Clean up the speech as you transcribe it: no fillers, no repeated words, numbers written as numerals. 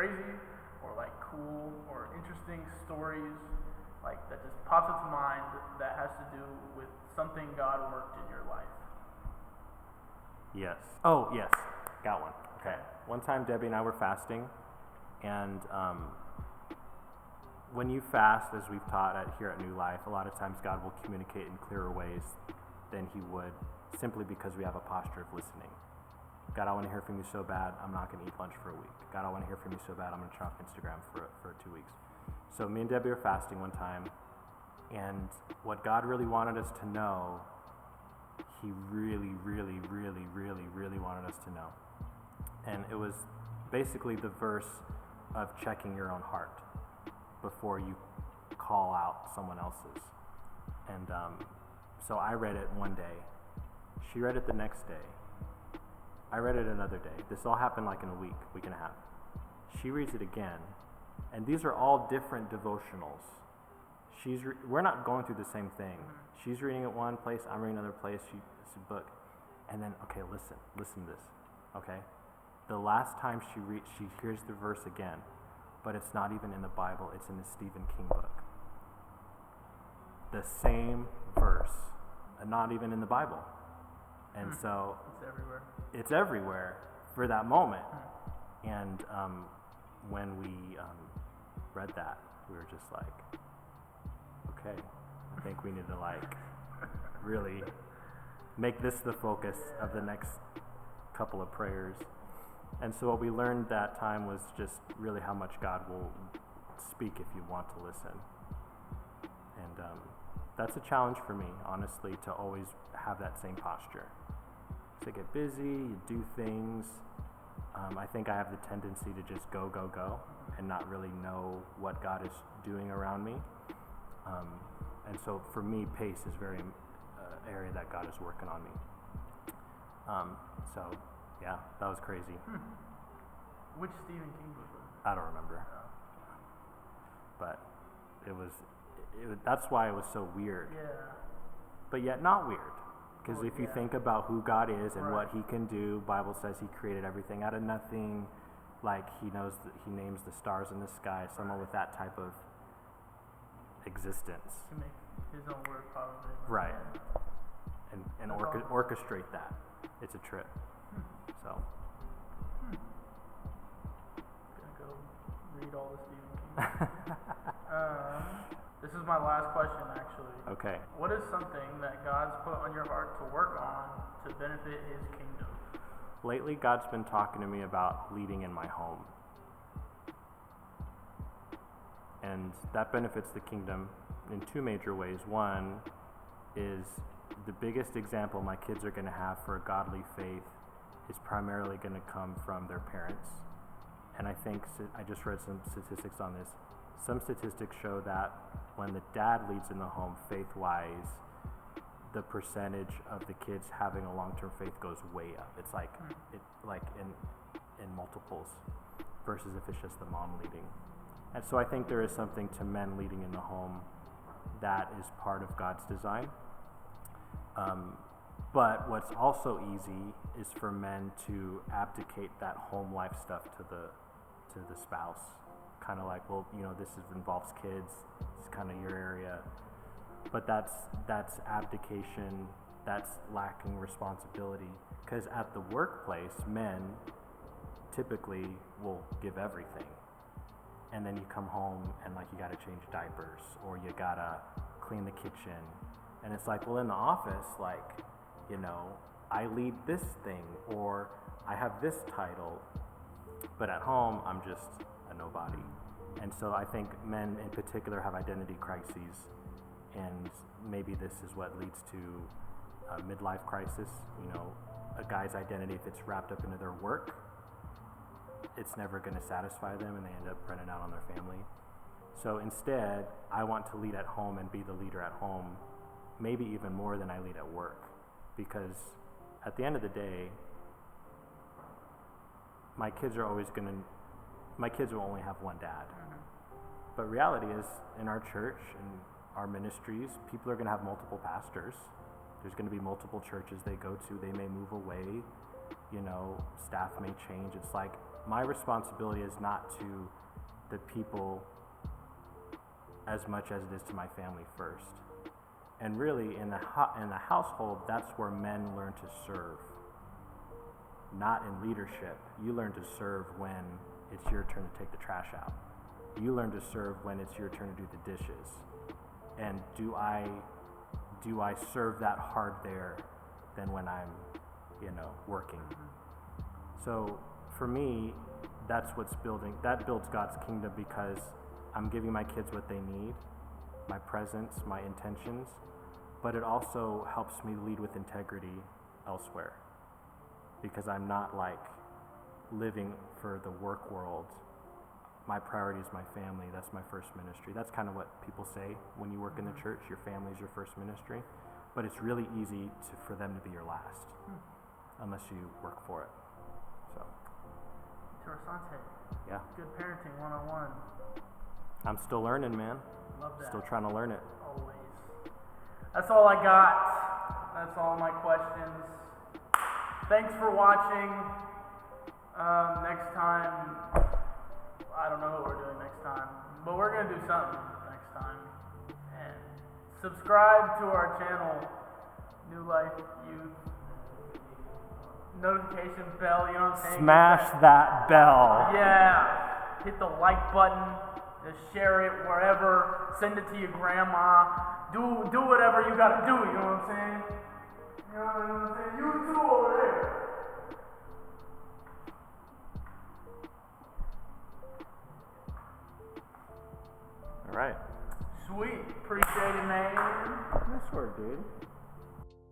crazy or like cool or interesting stories like that just pops into mind that has to do with something God worked in your life? Yes. Oh, yes. Got one. Okay. One time Debbie and I were fasting, and when you fast, as we've taught here at New Life, a lot of times God will communicate in clearer ways than he would simply because we have a posture of listening. God, I want to hear from you so bad, I'm not going to eat lunch for a week. God, I want to hear from you so bad, I'm going to turn off Instagram for 2 weeks. So me and Debbie were fasting one time, and what God really wanted us to know, he really, really, really, really, really wanted us to know. And it was basically the verse of checking your own heart before you call out someone else's. And so I read it one day. She read it the next day. I read it another day. This all happened like in a week and a half. She reads it again. And these are all different devotionals. We're not going through the same thing. She's reading it one place, I'm reading another place. It's a book. And then, okay, listen to this, okay? The last time she hears the verse again, but it's not even in the Bible, it's in the Stephen King book. The same verse, and not even in the Bible. And so it's everywhere for that moment. And when we read that, we were just like, okay, I think we need to like really make this the focus of the next couple of prayers. And so what we learned that time was just really how much God will speak if you want to listen. And that's a challenge for me, honestly, to always have that same posture. So I get busy, you do things. I think I have the tendency to just go, and not really know what God is doing around me. And so for me, pace is very area that God is working on me. So yeah, that was crazy. Which Stephen King book was it? I don't remember. But it was that's why it was so weird. Yeah. But yet not weird. Because if you think about who God is and what he can do, Bible says he created everything out of nothing. Like he names the stars in the sky. Someone with that type of existence. To make his own word probably. Right. And orchestrate that. It's a trip. So. Gonna go read all the Stephen King. This is my last question, actually. Okay. What is something that God's put on your heart to work on to benefit his kingdom? Lately, God's been talking to me about leading in my home. And that benefits the kingdom in two major ways. One is the biggest example my kids are going to have for a godly faith is primarily going to come from their parents. And I think, I just read some statistics on this. Some statistics show that when the dad leads in the home faith-wise, the percentage of the kids having a long-term faith goes way up. It's like in multiples versus if it's just the mom leading. And so I think there is something to men leading in the home that is part of God's design. But what's also easy is for men to abdicate that home life stuff to the spouse. Kind of like, well, this involves kids. It's kind of your area. But that's abdication. That's lacking responsibility. Because at the workplace, men typically will give everything. And then you come home and like you got to change diapers or you got to clean the kitchen. And it's like, well, in the office, like, I lead this thing or I have this title. But at home, I'm just a nobody. And so I think men in particular have identity crises. And maybe this is what leads to a midlife crisis. A guy's identity, if it's wrapped up into their work, it's never going to satisfy them and they end up running out on their family. So instead, I want to lead at home and be the leader at home, maybe even more than I lead at work. Because at the end of the day, my kids will only have one dad. But reality is, in our church and our ministries, people are going to have multiple pastors. There's going to be multiple churches they go to. They may move away. Staff may change. It's like my responsibility is not to the people as much as it is to my family first. And really, in the household, that's where men learn to serve. Not in leadership. You learn to serve when it's your turn to take the trash out. You learn to serve when it's your turn to do the dishes. And do I serve that hard there than when I'm, working? So for me, that builds God's kingdom, because I'm giving my kids what they need, my presence, my intentions, but it also helps me lead with integrity elsewhere, because I'm not living for the work world. My priority is my family. That's my first ministry. That's kind of what people say when you work in the church. Your family is your first ministry. But it's really easy for them to be your last, unless you work for it. So. Interessante. Yeah. Good parenting 101. I'm still learning, man. Love that. Still trying to learn it. Always. That's all I got. That's all my questions. Thanks for watching. Next time, I don't know what we're doing next time, but we're going to do something next time. And subscribe to our channel, New Life Youth. Notification bell, you know what I'm saying? Smash that bell. Yeah. Hit the like button. Just share it wherever. Send it to your grandma. Do whatever you got to do, you know what I'm saying?